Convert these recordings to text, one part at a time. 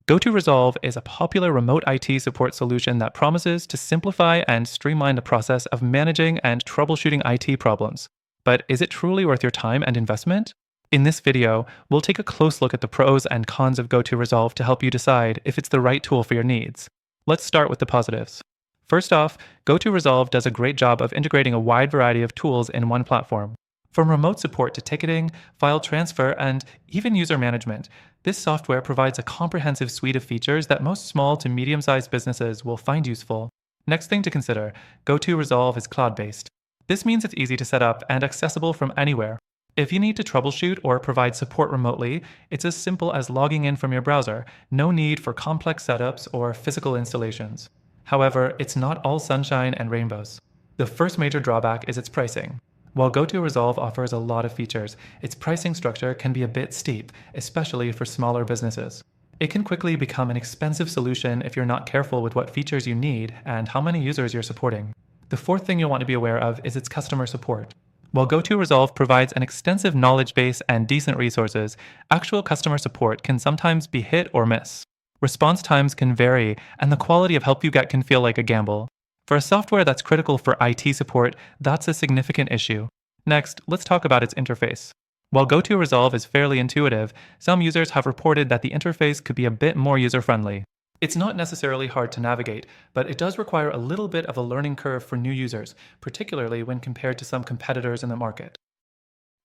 GoTo Resolve is a popular remote IT support solution that promises to simplify and streamline the process of managing and troubleshooting IT problems. But is it truly worth your time and investment? In this video, we'll take a close look at the pros and cons of GoTo Resolve to help you decide if it's the right tool for your needs. Let's start with the positives. First off, GoTo Resolve does a great job of integrating a wide variety of tools in one platform. From remote support to ticketing, file transfer, and even user management, this software provides a comprehensive suite of features that most small to medium-sized businesses will find useful. Next thing to consider, GoTo Resolve is cloud-based. This means it's easy to set up and accessible from anywhere. If you need to troubleshoot or provide support remotely, it's as simple as logging in from your browser, no need for complex setups or physical installations. However, it's not all sunshine and rainbows. The first major drawback is its pricing. While GoTo Resolve offers a lot of features, its pricing structure can be a bit steep, especially for smaller businesses. It can quickly become an expensive solution if you're not careful with what features you need and how many users you're supporting. The fourth thing you'll want to be aware of is its customer support. While GoTo Resolve provides an extensive knowledge base and decent resources, actual customer support can sometimes be hit or miss. Response times can vary, and the quality of help you get can feel like a gamble. For a software that's critical for IT support, that's a significant issue. Next, let's talk about its interface. While GoTo Resolve is fairly intuitive, some users have reported that the interface could be a bit more user-friendly. It's not necessarily hard to navigate, but it does require a little bit of a learning curve for new users, particularly when compared to some competitors in the market.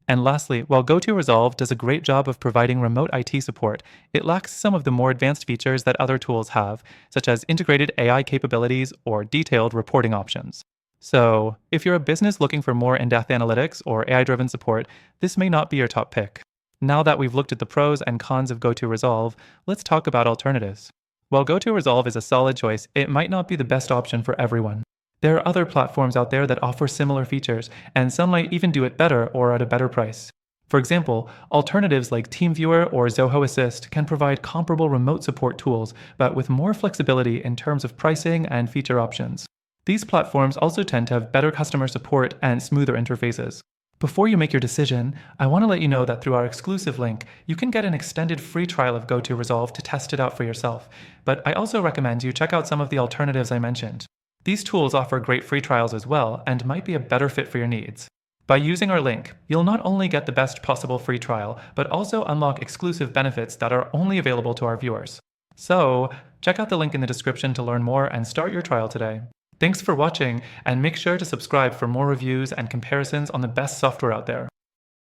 And lastly, while GoTo Resolve does a great job of providing remote IT support, it lacks some of the more advanced features that other tools have, such as integrated AI capabilities or detailed reporting options. So, if you're a business looking for more in-depth analytics or AI-driven support, this may not be your top pick. Now that we've looked at the pros and cons of GoTo Resolve, let's talk about alternatives. While GoTo Resolve is a solid choice, it might not be the best option for everyone. There are other platforms out there that offer similar features, and some might even do it better or at a better price. For example, alternatives like TeamViewer or Zoho Assist can provide comparable remote support tools, but with more flexibility in terms of pricing and feature options. These platforms also tend to have better customer support and smoother interfaces. Before you make your decision, I want to let you know that through our exclusive link, you can get an extended free trial of GoTo Resolve to test it out for yourself, but I also recommend you check out some of the alternatives I mentioned. These tools offer great free trials as well and might be a better fit for your needs. By using our link, you'll not only get the best possible free trial, but also unlock exclusive benefits that are only available to our viewers. So, check out the link in the description to learn more and start your trial today. Thanks for watching, and make sure to subscribe for more reviews and comparisons on the best software out there.